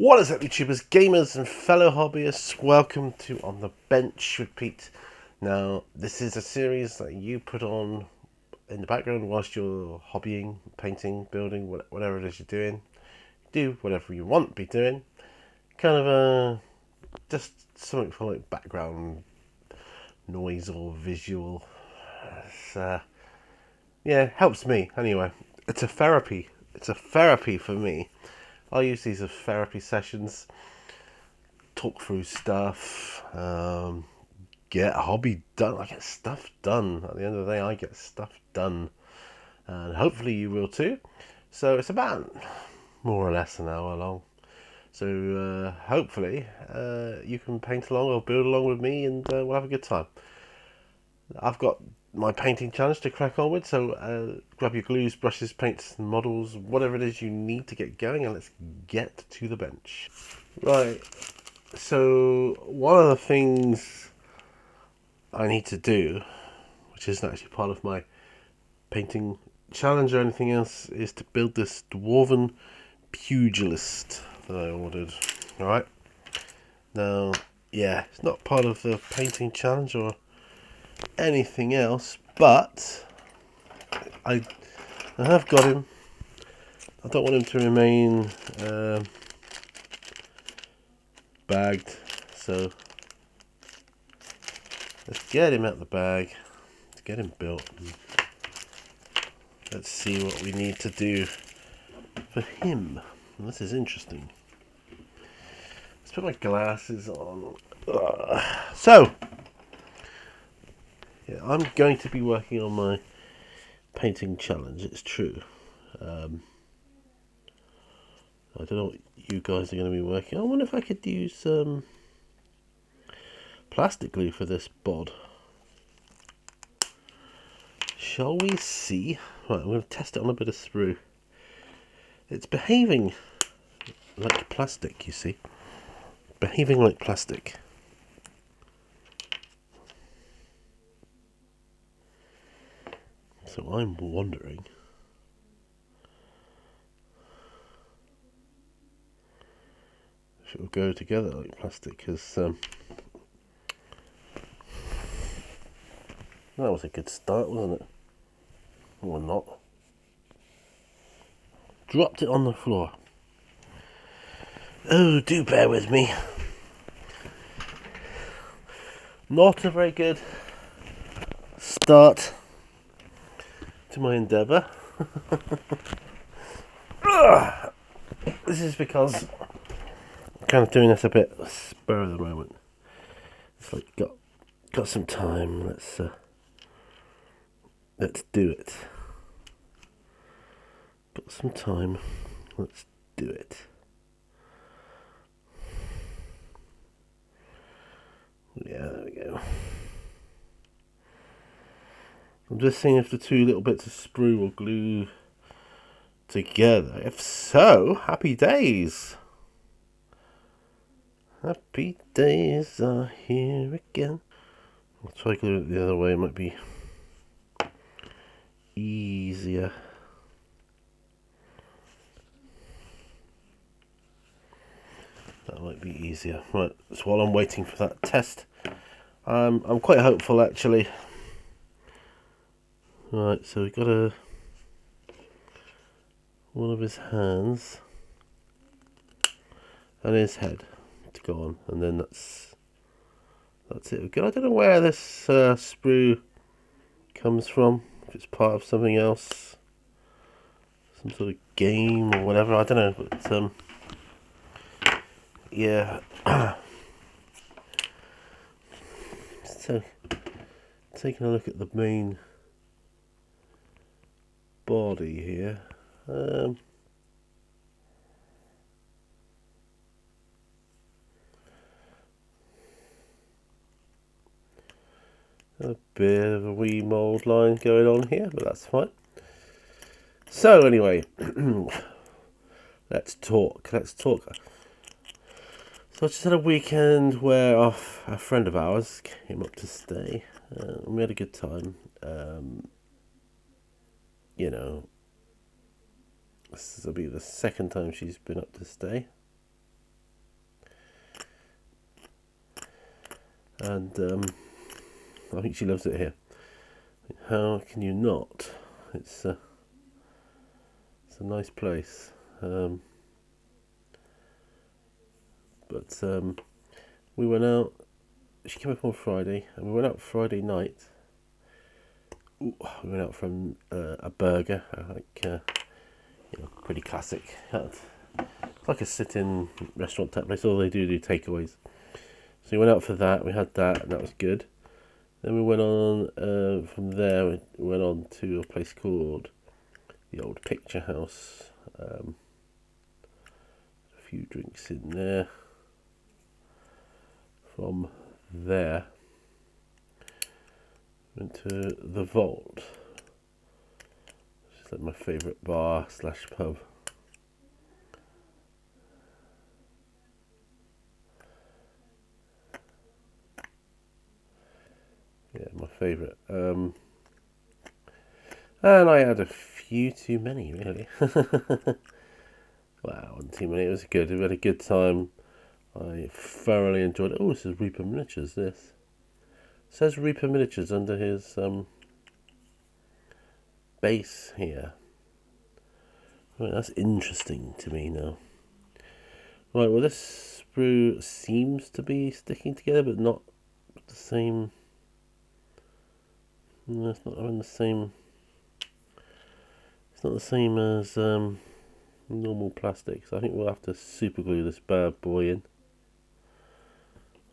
What is up, YouTubers, gamers, and fellow hobbyists? Welcome to On the Bench with Pete. Now, this is a series that you put on in the background whilst you're hobbying, painting, building, whatever it is you're doing. Do whatever you want to be doing. Kind of just something for like background noise or visual. Yeah, helps me anyway. It's a therapy. It's a therapy for me. I use these as therapy sessions, talk through stuff, get a hobby done. I get stuff done. At the end of the day, I get stuff done. And hopefully you will too. So it's about more or less an hour long. So hopefully you can paint along or build along with me and we'll have a good time. I've got my painting challenge to crack on with, so grab your glues, brushes, paints, and models, whatever it is you need to get going, and let's get to the bench. Right, so one of the things I need to do, which isn't actually part of my painting challenge or anything else, is to build this dwarven pugilist that I ordered. Alright, now, yeah, it's not part of the painting challenge or anything else, but I have got him. I don't want him to remain bagged, so let's get him out the bag. Let's get him built. Let's see what we need to do for him. This is interesting. Let's put my glasses on. So yeah, I'm going to be working on my painting challenge, it's true. I don't know what you guys are going to be working on. I wonder if I could use plastic glue for this bod. Shall we see? Right, I'm going to test it on a bit of sprue. It's behaving like plastic, you see. Behaving like plastic. So I'm wondering if it will go together like plastic, because that was a good start, wasn't it? Or not. Dropped it on the floor. Oh, do bear with me. Not a very good start to my endeavour. This is because I'm kind of doing this a bit spur of the moment. It's like got some time. Let's do it. Got some time. Let's do it. Yeah, there we go. I'm just seeing if the two little bits of sprue will glue together. If so, happy days. Happy days are here again. I'll try to glue it the other way, it might be easier. That might be easier. Right, so while I'm waiting for that test, I'm quite hopeful actually. Right, so we've got one of his hands and his head to go on, and then that's it. Okay, I don't know where this sprue comes from. If it's part of something else, some sort of game or whatever. I don't know, but yeah. So, taking a look at the main body here. A bit of a wee mould line going on here, but that's fine. So anyway, let's talk. So I just had a weekend where a friend of ours came up to stay. And we had a good time. You know, this will be the second time she's been up to stay. and I think she loves it here. How can you not? It's a nice place. But we went out. She came up on Friday, and we went out Friday night. Ooh, we went out for a burger, pretty classic. It's like a sit-in restaurant type place. All they do takeaways. So we went out for that. We had that, and that was good. Then we went on from there. We went on to a place called the Old Picture House. A few drinks in there. From there, went to the Vault. It's like my favourite bar / pub. Yeah, my favourite. And I had a few too many, really. Wow, wasn't too many. It was good. We had a good time. I thoroughly enjoyed it. Oh, this is Reaper Miniatures, this. It says Reaper Miniatures under his base here. Right, that's interesting to me now. Right, well, this sprue seems to be sticking together, but not the same. No, it's not having the same. It's not the same as normal plastics. I think we'll have to super glue this bad boy in.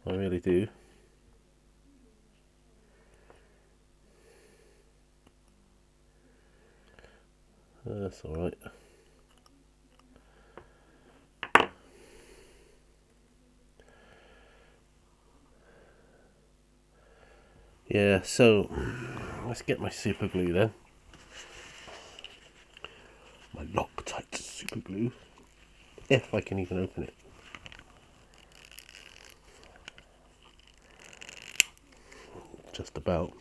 I really do. That's alright. Yeah, so let's get my super glue then. My Loctite super glue. If I can even open it. Just about.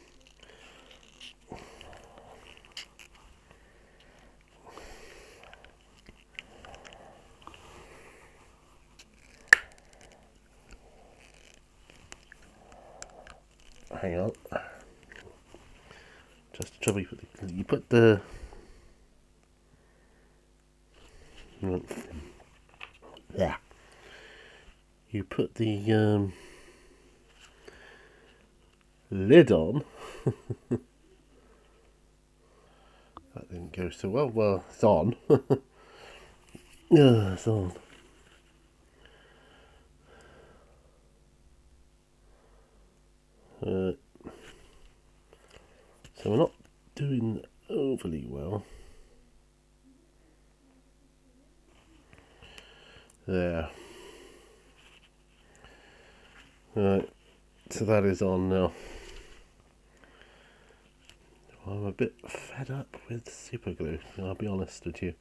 Hang on. Just the trouble, you put the yeah. You put the lid on. That didn't go so well. Well, it's on. Yeah, it's on. So we're not doing overly well. There. Right, so that is on now. I'm a bit fed up with super glue, I'll be honest with you.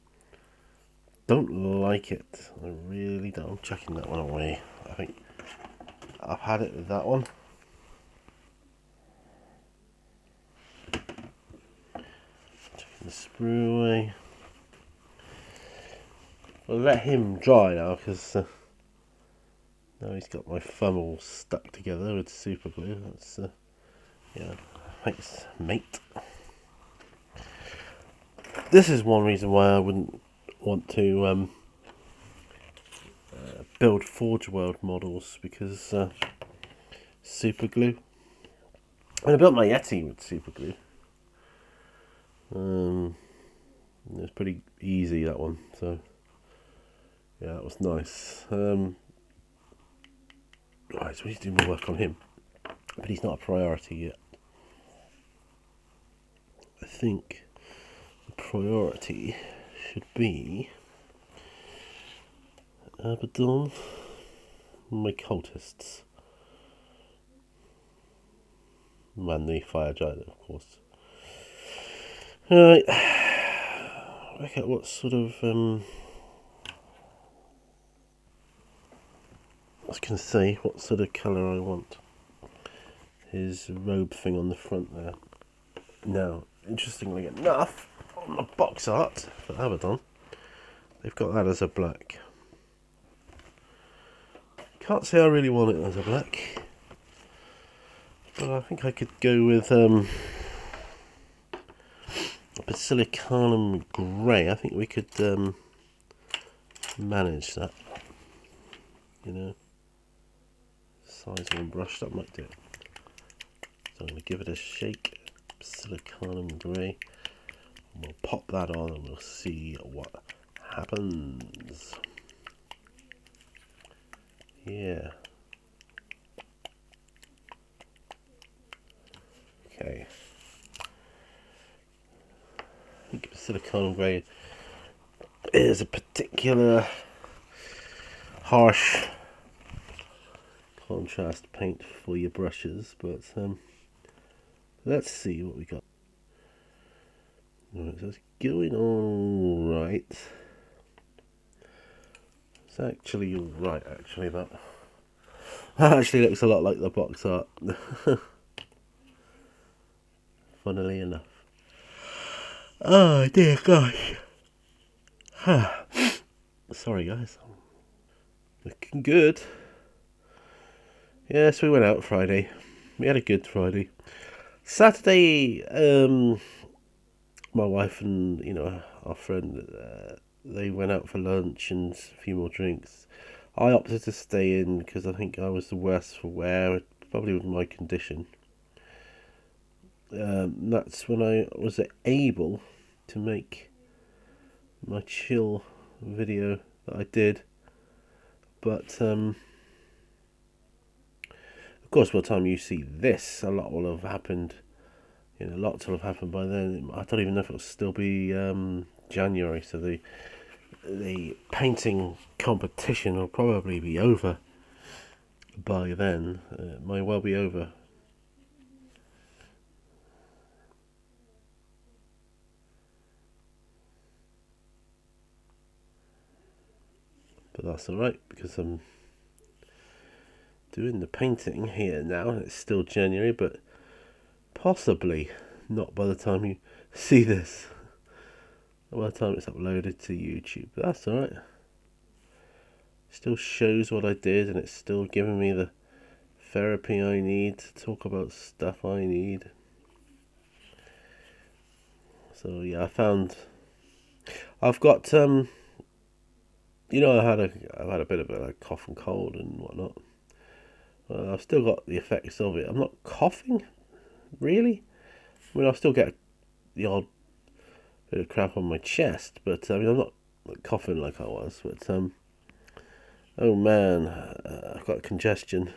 Don't like it. I really don't. I'm chucking that one away. I think I've had it with that one. Chucking the sprue away. I'll let him dry now because now he's got my thumb all stuck together with super glue. That's yeah, thanks, mate. This is one reason why I wouldn't want to build Forge World models, because super glue. And I built my Yeti with super glue. It was pretty easy, that one. So yeah, that was nice. Right, so we need to do more work on him, but he's not a priority yet. I think the priority should be Abaddon, my cultists, and the fire giant, of course. Alright, work out what sort of I was going to say what sort of colour I want his robe thing on the front there. Now, interestingly enough, on the box art for Abaddon, they've got that as a black. Can't say I really want it as a black. But I think I could go with Basilicanum Grey. I think we could manage that. You know, size of one brush, that might do it. So I'm going to give it a shake. Basilicanum Grey. We'll pop that on and we'll see what happens. Yeah. Okay. I think Basilicanum Grey is a particular harsh contrast paint for your brushes, but let's see what we got. Right, so it's going all right. It's actually all right. Actually, that actually looks a lot like the box art. Funnily enough. Oh dear gosh. Sorry guys. Looking good. Yes, we went out Friday. We had a good Friday. Saturday, my wife and our friend, they went out for lunch and a few more drinks. I opted to stay in because I think I was the worse for wear, probably with my condition. That's when I was able to make my chill video that I did. But of course, by the time you see this, a lot will have happened. Lots will have happened by then. I don't even know if it'll still be January, so the painting competition will probably be over by then. It might well be over. But that's alright, because I'm doing the painting here now. It's still January, but possibly not by the time you see this. By the time it's uploaded to YouTube. But that's alright. Still shows what I did, and it's still giving me the therapy I need to talk about stuff I need. So yeah, I've got I've had a bit of a cough and cold and whatnot. I've still got the effects of it. I'm not coughing, really. I mean, I still get the odd bit of crap on my chest, but I mean, I'm not coughing like I was. But oh man, I've got congestion.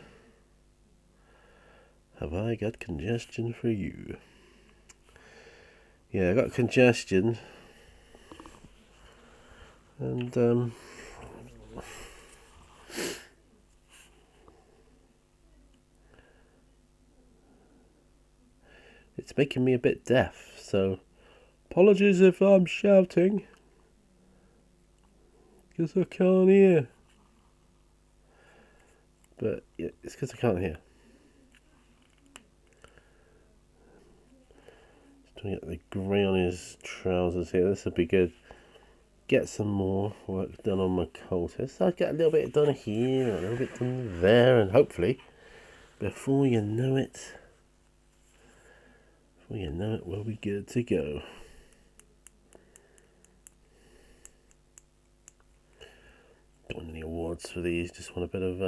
Have I got congestion for you? Yeah, I got congestion, and it's making me a bit deaf. So apologies if I'm shouting, because I can't hear. But yeah, it's because I can't hear. Just trying to get the grey on his trousers here. This would be good. Get some more work done on my cold here. So I get a little bit done here, a little bit done there, and hopefully, before you know it, we'll be good to go. Don't want any awards for these. Just want a bit of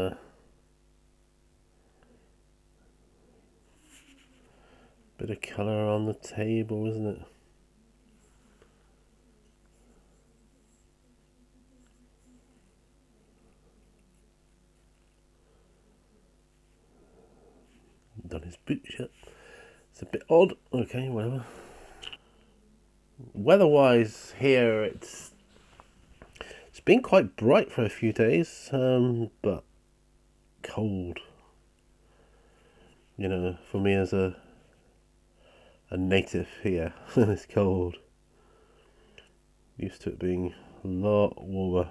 colour on the table, isn't it? Done his boots yet? It's a bit odd. Okay, whatever. Weather-wise, here it's been quite bright for a few days, but cold. For me as a native here, it's cold. Used to it being a lot warmer.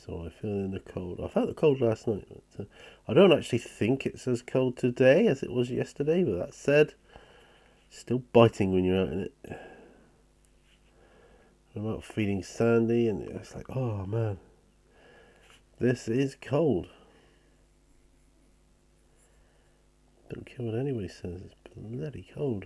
So I feel in the cold. I felt the cold last night. But, I don't actually think it's as cold today as it was yesterday, but that said, it's still biting when you're out in it. I'm out feeling sandy, and it's like, oh man, this is cold. Don't care what anybody says, it's bloody cold.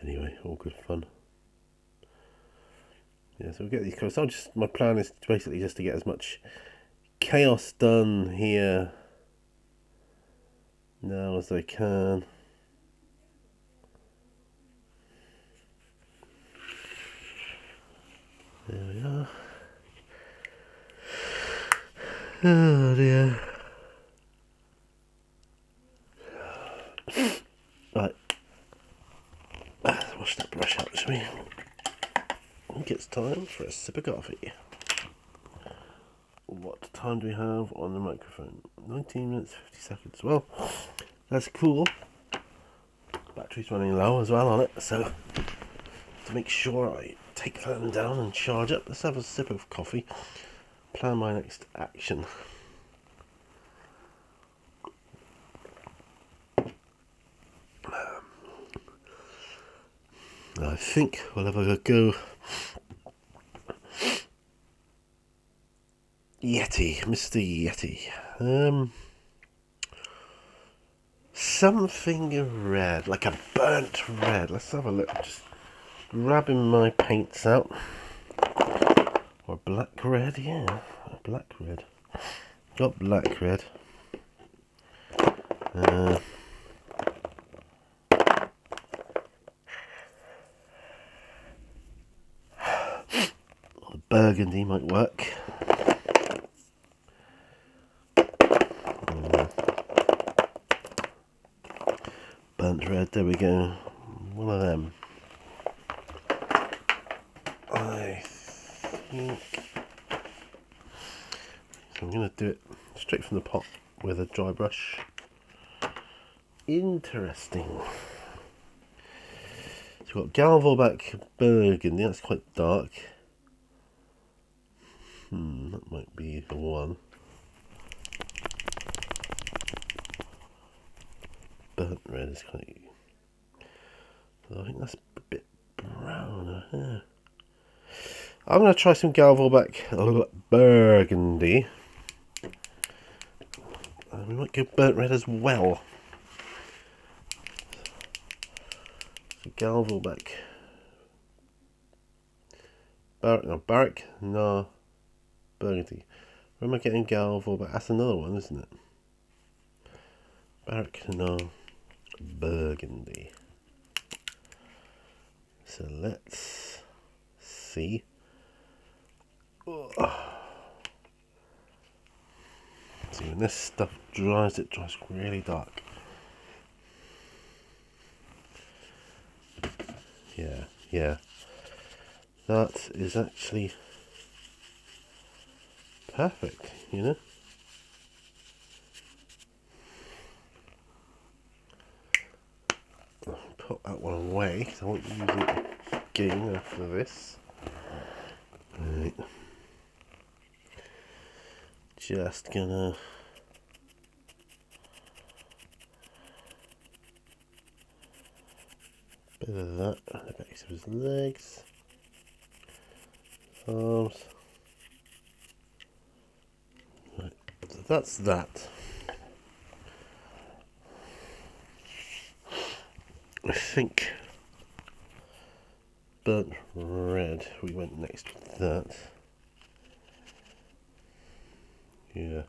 Anyway, all good fun. Yeah, so we'll get these coats. My plan is basically just to get as much chaos done here now as I can. There we are. Oh dear. Right. Let's wash that brush out, shall we? I think it's time for a sip of coffee. What time do we have on the microphone? 19 minutes 50 seconds. Well, that's cool. Battery's running low as well on it, so to make sure I take that down and charge up, let's have a sip of coffee. Plan my next action. I think we'll have a go. Yeti, Mr. Yeti. Something red, like a burnt red. Let's have a look. Just grabbing my paints out. Or black red, yeah. Black red. Got black red. Burgundy might work. Burnt red, there we go. One of them. I think I'm going to do it straight from the pot with a dry brush. Interesting. So we've got Galvorback Burgundy, that's quite dark. That might be the one. Burnt red is quite... I think that's a bit browner. Yeah. I'm going to try some Galvorback Burgundy. We might go burnt red as well. So Galvorback. Barrack, no. Burgundy. Where am I getting Galvorback? That's another one, isn't it? Barrack, no. Burgundy. So let's see. See, when this stuff dries, it dries really dark. Yeah. That is actually perfect, you know? I'll put that one away because I won't use it again after this. Right. Just gonna bit of that on the backs of his legs, arms. Right, so that's that. I think burnt red, we went next with that. Yeah.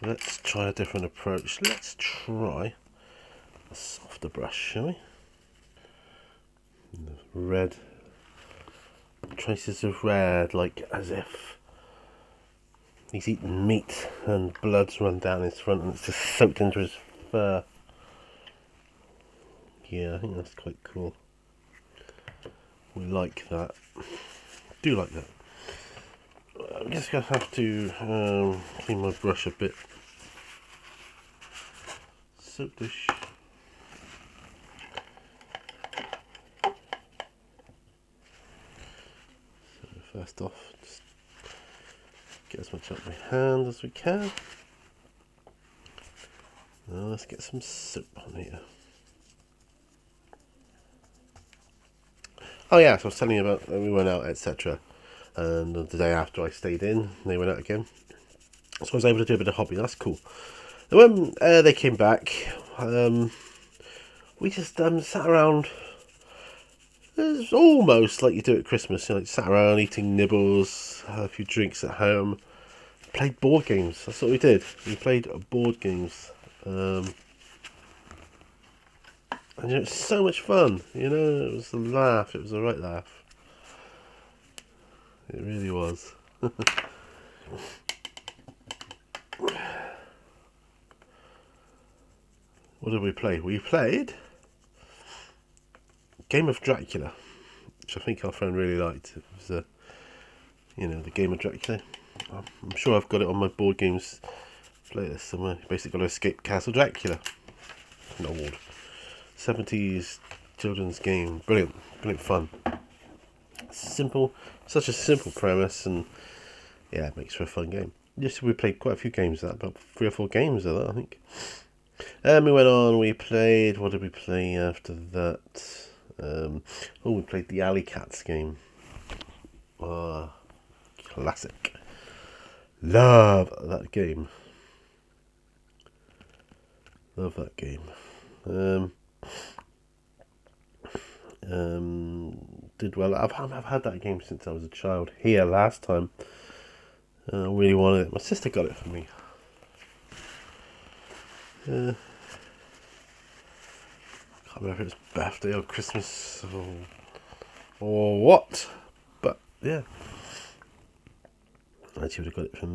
Let's try a different approach. Let's try a softer brush, shall we? Red. Traces of red, like as if he's eaten meat and blood's run down his front and it's just soaked into his fur. Yeah, I think that's quite cool. We like that. Do like that. I'm just going to have to clean my brush a bit. Soap dish. So first off, just get as much out of my hand as we can. Let's get some soap on here. Oh yeah, so I was telling you about we went out, etc. And the day after I stayed in, they went out again. So I was able to do a bit of hobby. That's cool. And when they came back, we just sat around. It's almost like you do at Christmas. You know, like sat around eating nibbles, had a few drinks at home, played board games. That's what we did. We played board games. And you know, it's so much fun. You know, it was a laugh. It was a right laugh. It really was. What did we play? We played Game of Dracula, which I think our friend really liked. It was the Game of Dracula. I'm sure I've got it on my board games playlist somewhere. You basically got to escape Castle Dracula. An award. 70s children's game. Brilliant. Brilliant fun. Simple. Such a simple premise, and yeah, it makes for a fun game. Yes, we played quite a few games of that, about 3 or 4 games of that, I think. And we went on, we played, what did we play after that? We played the Alley Cats game. Classic. Love that game. Love that game. Did well. I've had that game since I was a child. Here last time. I really wanted it. My sister got it for me. Can't remember if it was birthday or Christmas or what. But yeah. She would have got it from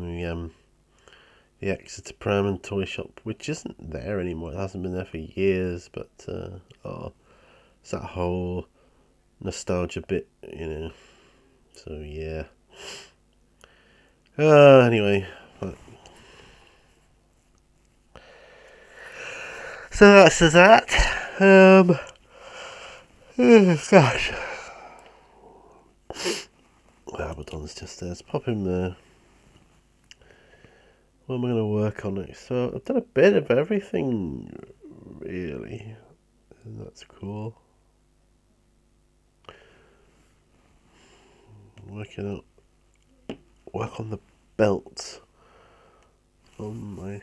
the Exeter Pram and Toy Shop, which isn't there anymore. It hasn't been there for years, but it's that whole nostalgia bit, you know. So yeah. Anyway. So that's that. Gosh. Abaddon's just there. Let's pop him there. What am I going to work on next? So I've done a bit of everything, really. And that's cool. Work on the belt by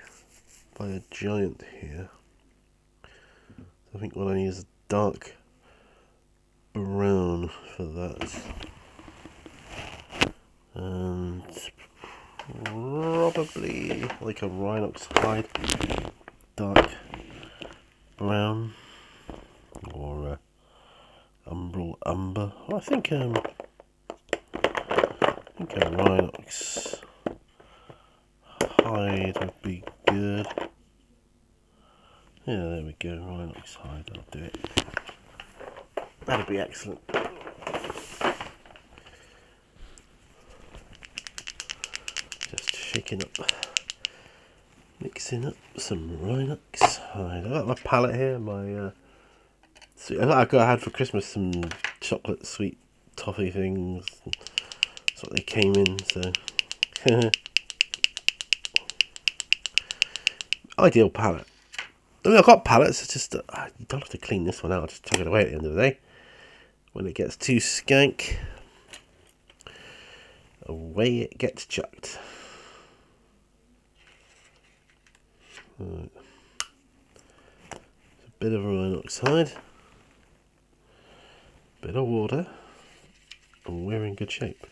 a giant here. I think what I need is dark brown for that. And probably like a Rhinox hide, dark brown, or umbral umber. I think a Rhinox hide would be good. Yeah, there we go. Rhinox hide. I'll do it. That'd be excellent. Just shaking up, mixing up some Rhinox hide. I've got my palette here. I had for Christmas some chocolate sweet toffee things. That's what they came in. So ideal palette. I mean, I've got palettes. It's just you don't have to clean this one out. Just chuck it away at the end of the day. When it gets too skank, away it gets chucked. Right. A bit of Rhinox hide, bit of water, and we're in good shape.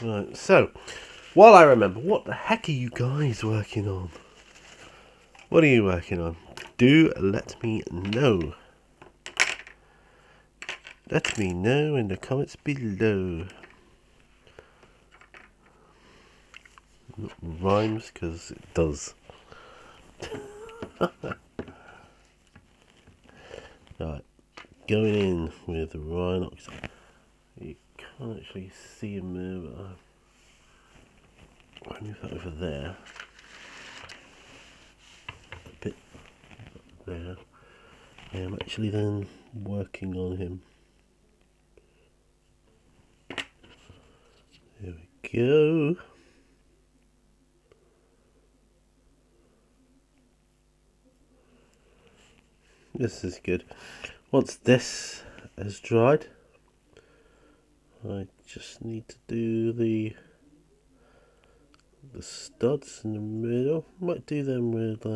Right, so while I remember, what the heck are you guys working on? What are you working on? Do let me know. Let me know in the comments below. It rhymes because it does. Right, going in with the Rhinox. You can't actually see him there, but I'll move that over there. A bit there. I'm actually then working on him. There we go. This is good. Once this has dried, I just need to do the studs in the middle. Might do them with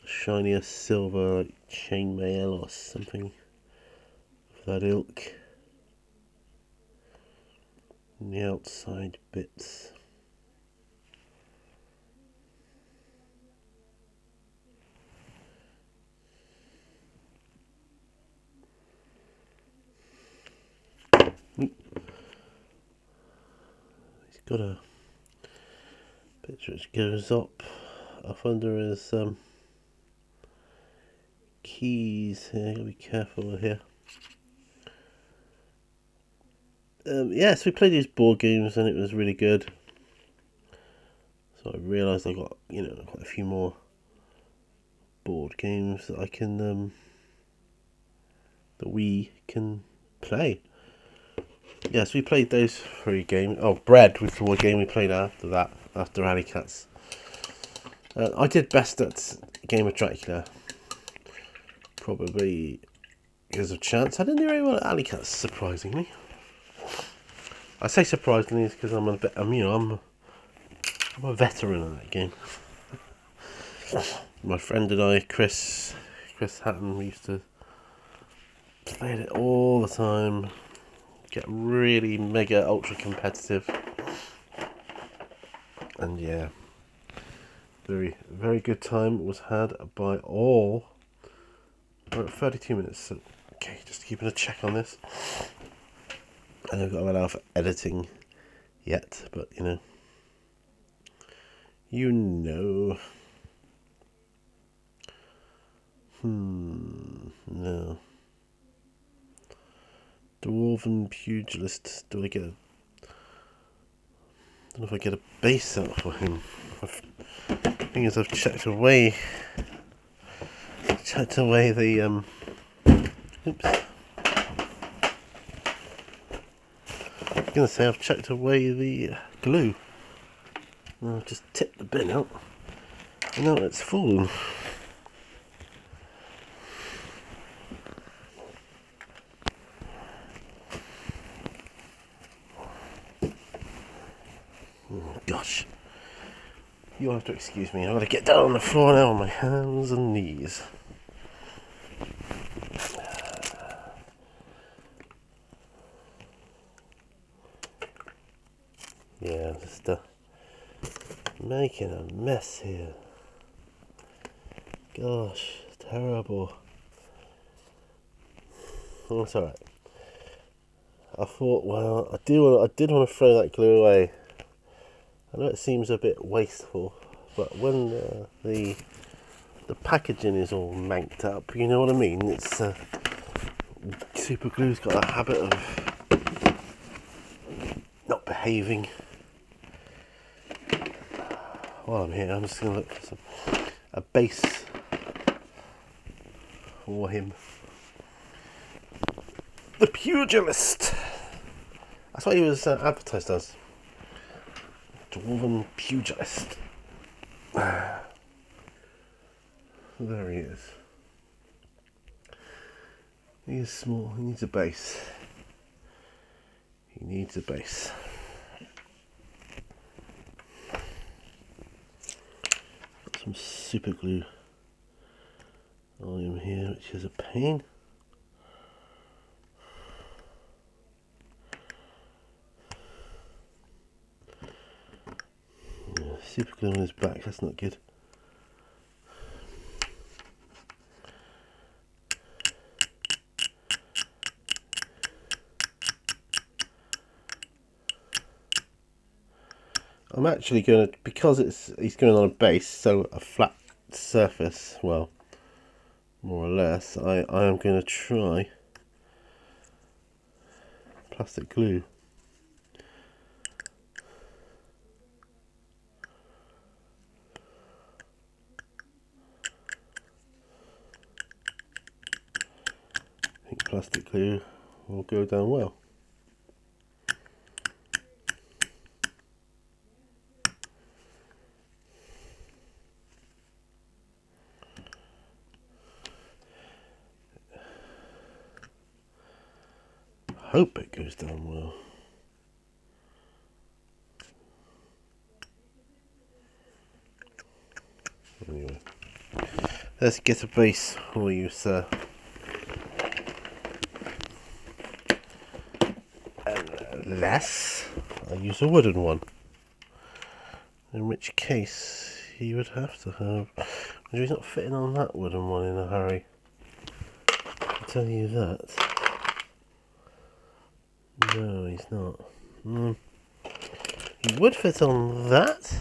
shinier silver, like chainmail or something of that ilk. And the outside bits. He's got a picture which goes up under his keys here. Gotta be careful here. Yes, we played these board games and it was really good. So I realised I got, quite a few more board games that I can that we can play. Yes, we played those 3 games. Oh, Bread was the one game we played after that, after Alley Cats. I did best at Game of Dracula, probably because of chance. I didn't do very well at Alley Cats, surprisingly. I say surprisingly because I'm a veteran in that game. My friend and I, Chris Hatton, we used to play it all the time. Get really mega ultra competitive, and yeah, very very good time was had by all. We're at 32 minutes, so okay, just keeping a check on this. I haven't got allow for editing yet, but no. Dwarven Pugilist. Do I get a... I don't know if I get a base out for him. The thing is, I've checked away the oops. I was gonna say I've checked away the glue. No, I've just tipped the bin out. And now it's fallen. Oh gosh. You'll have to excuse me. I've got to get down on the floor now on my hands and knees. Yeah, just making a mess here. Gosh, terrible. Oh, it's alright. I thought, well, I did want to throw that glue away. I know it seems a bit wasteful, but when the packaging is all manked up, you know what I mean? It's super glue's got a habit of not behaving. While I'm here, I'm just going to look for a base for him. The Pugilist. That's what he was advertised as. Dwarven Pugilist. There he is. He is small. He needs a base. He needs a base. Got some super glue on him here, which is a pain. Super glue on his back, that's not good. I'm actually going to, because he's going on a base, so a flat surface, well, more or less, I am going to try plastic glue. plastic glue will go down well. Hope it goes down well. Anyway, let's get a base for you, sir. Unless I use a wooden one, in which case he would have to have. He's not fitting on that wooden one in a hurry. I'll tell you that. No, he's not. He would fit on that.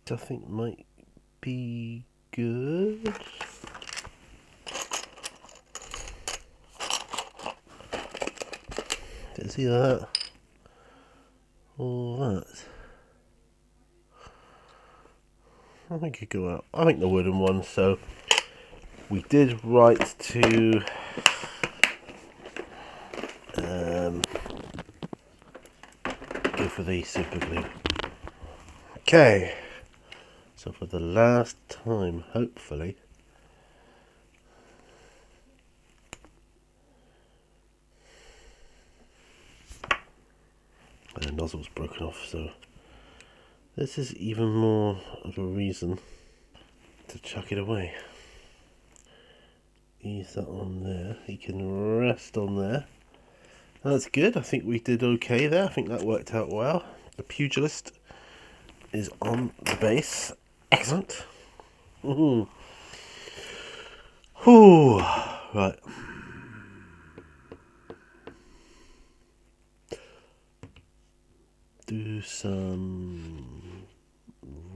I think might be good. It's either that or that. I think it could go out. I think the wooden one. So we did right to go for the super glue. Okay. So for the last time, hopefully, the nozzle's broken off, so this is even more of a reason to chuck it away. Ease that on there. He can rest on there. That's good. I think we did okay there. I think that worked out well. The pugilist is on the base. Excellent. Woohoo. Whew. Right. Do some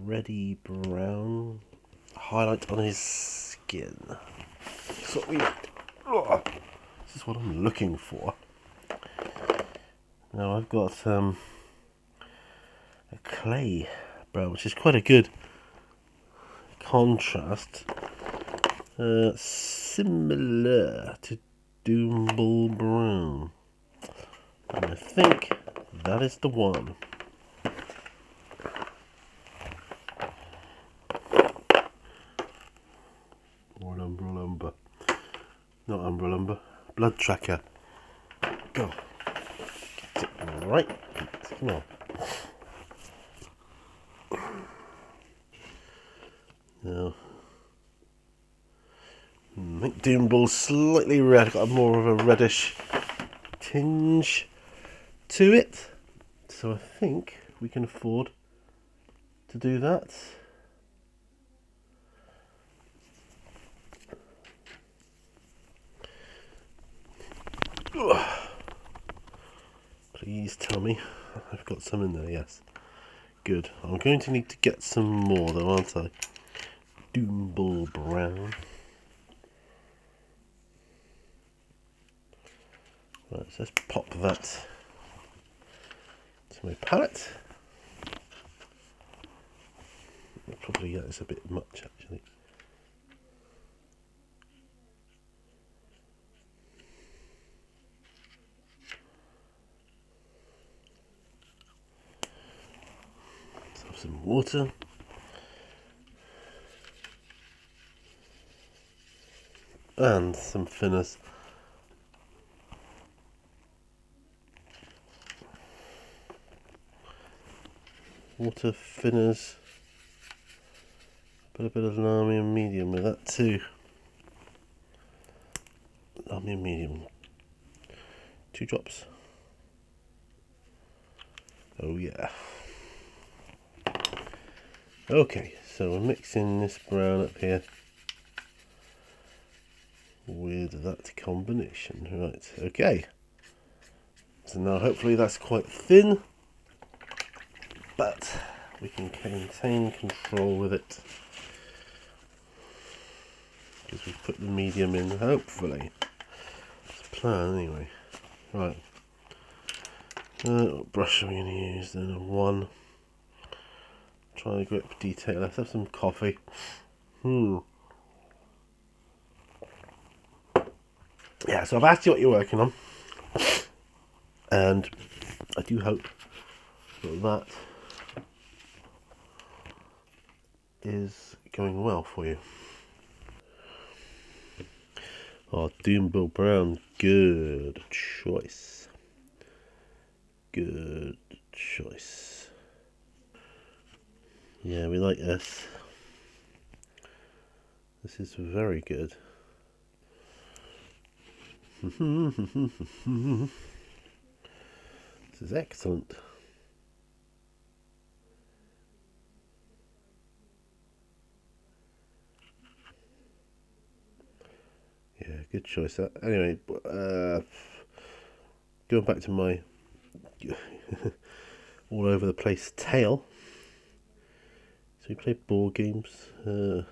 reddy brown highlight on his skin. That's what we. This is what I'm looking for. Now I've got a clay brown, which is quite a good contrast, similar to Doombull Brown, and I think that is the one. Or an Umbra Lumber. Not Umbra Lumber. Blood Tracker. Go. Get it right. Come on. Now, I think Doombull's slightly red, got more of a reddish tinge to it, so I think we can afford to do that. Please tell me I've got some in there. Yes, good. I'm going to need to get some more though, aren't I? Doombull Brown. Right, so let's pop that to my palette. Probably that is a bit much actually. Let's have some water. And some thinners. Water, thinners. Put a bit of Lamium medium with that too. Lamium medium. 2 drops. Oh yeah. Okay, so we're mixing this brown up here with that combination. Right, okay. So now hopefully that's quite thin, but we can maintain control with it because we've put the medium in, hopefully. That's the plan anyway. Right. What brush are we going to use then? A 1. Try the grip detail. Let's have some coffee. Yeah, so I've asked you what you're working on, and I do hope that is going well for you. Oh, Doombill Brown, good choice. Good choice. Yeah, we like this. This is very good. This is excellent. Yeah, good choice. Anyway, going back to my all over the place tale. So we played board games, and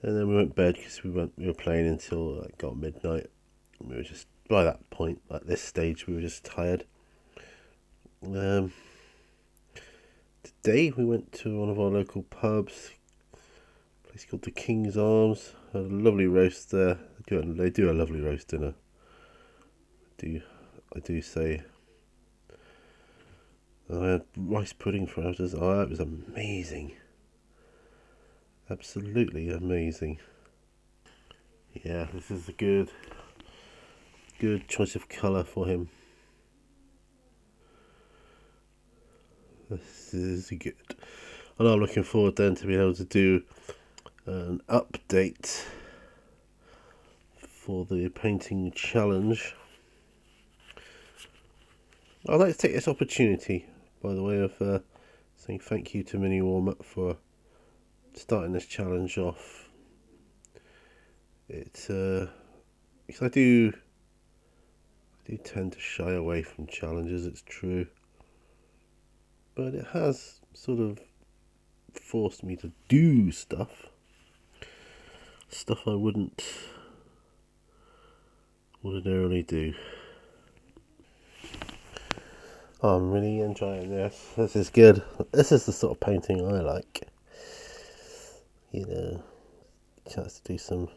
then we went to bed because we were playing until like got midnight. And we were just by that point, at this stage, we were just tired. Today we went to one of our local pubs, a place called the King's Arms. Had a lovely roast there. They do a lovely roast dinner. I do say. I had rice pudding for ours. Oh, it was amazing. Absolutely amazing. Yeah, this is a good choice of colour for him. This is good. And I'm looking forward then to being able to do an update for the painting challenge. I'd like to take this opportunity, by the way, of saying thank you to Mini Warm Up for starting this challenge off. It's because I do tend to shy away from challenges, it's true, but it has sort of forced me to do stuff I wouldn't ordinarily do. Oh, I'm really enjoying this. This is good. This is the sort of painting I like. You know, chance to do some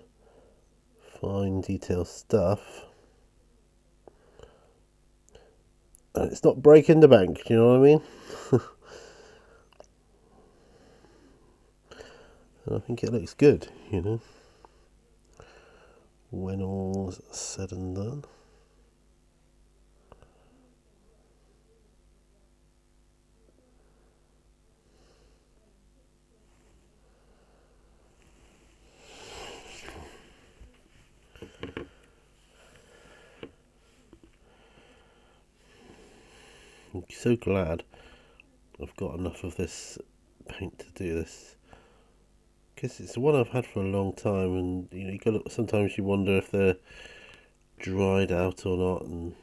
fine detail stuff. And it's not breaking the bank, do you know what I mean? And I think it looks good, you know, when all's said and done. I'm so glad I've got enough of this paint to do this, because it's one I've had for a long time, and you got to, sometimes you wonder if they're dried out or not, and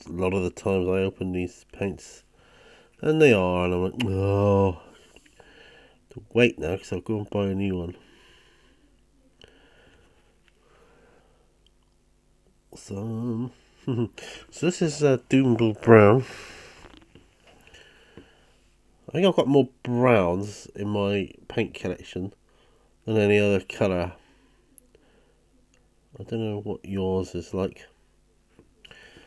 a lot of the times I open these paints and they are, and I'm like, oh, to wait now because I'll go and buy a new one. So, so this is Doombill Brown. I think I've got more browns in my paint collection than any other colour. I don't know what yours is like.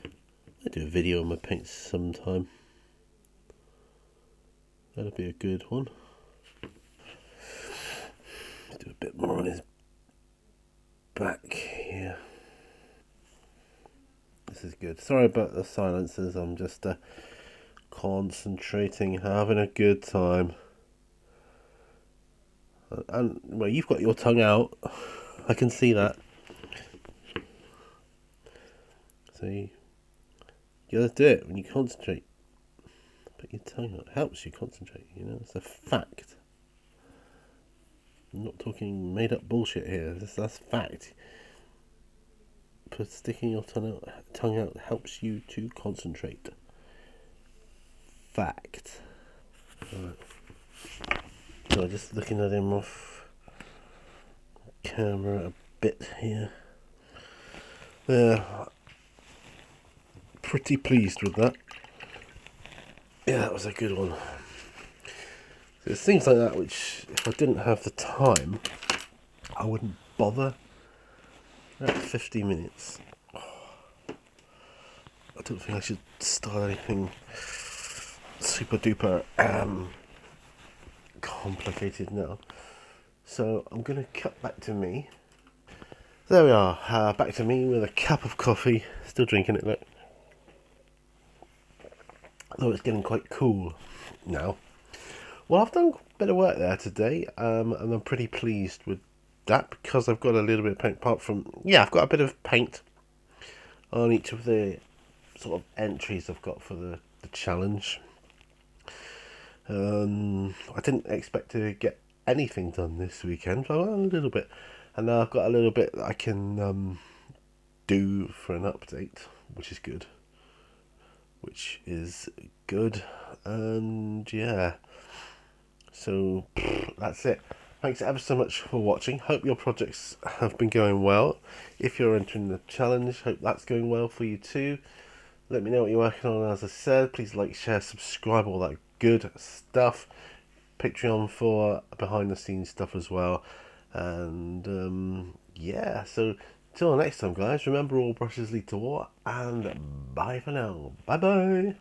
I'll do a video on my paints sometime. That'll be a good one. Do a bit more on his back here. This is good. Sorry about the silences. I'm just concentrating, having a good time. And well, you've got your tongue out. I can see that. So you gotta do it when you concentrate. Put your tongue out. It helps you concentrate. You know, it's a fact. I'm not talking made up bullshit here. That's fact. Sticking your tongue out helps you to concentrate. Fact. Right. So just looking at him off camera a bit here. Yeah, pretty pleased with that. Yeah, that was a good one. So it's things like that which, if I didn't have the time, I wouldn't bother. At 50 minutes. I don't think I should start anything super duper complicated now. So I'm going to cut back to me. There we are, back to me with a cup of coffee. Still drinking it, look. Though it's getting quite cool now. Well, I've done a bit of work there today, and I'm pretty pleased with that because I've got a little bit of paint. Apart from, I've got a bit of paint on each of the sort of entries I've got for the challenge. I didn't expect to get anything done this weekend, but a little bit. And now I've got a little bit that I can do for an update, which is good. And yeah, so that's it. Thanks ever so much for watching. Hope your projects have been going well. If you're entering the challenge, hope that's going well for you too. Let me know what you're working on. As I said, please like, share, subscribe, all that good stuff. Patreon for behind the scenes stuff as well. And so till next time, guys, remember all brushes lead to water, and bye for now. Bye bye.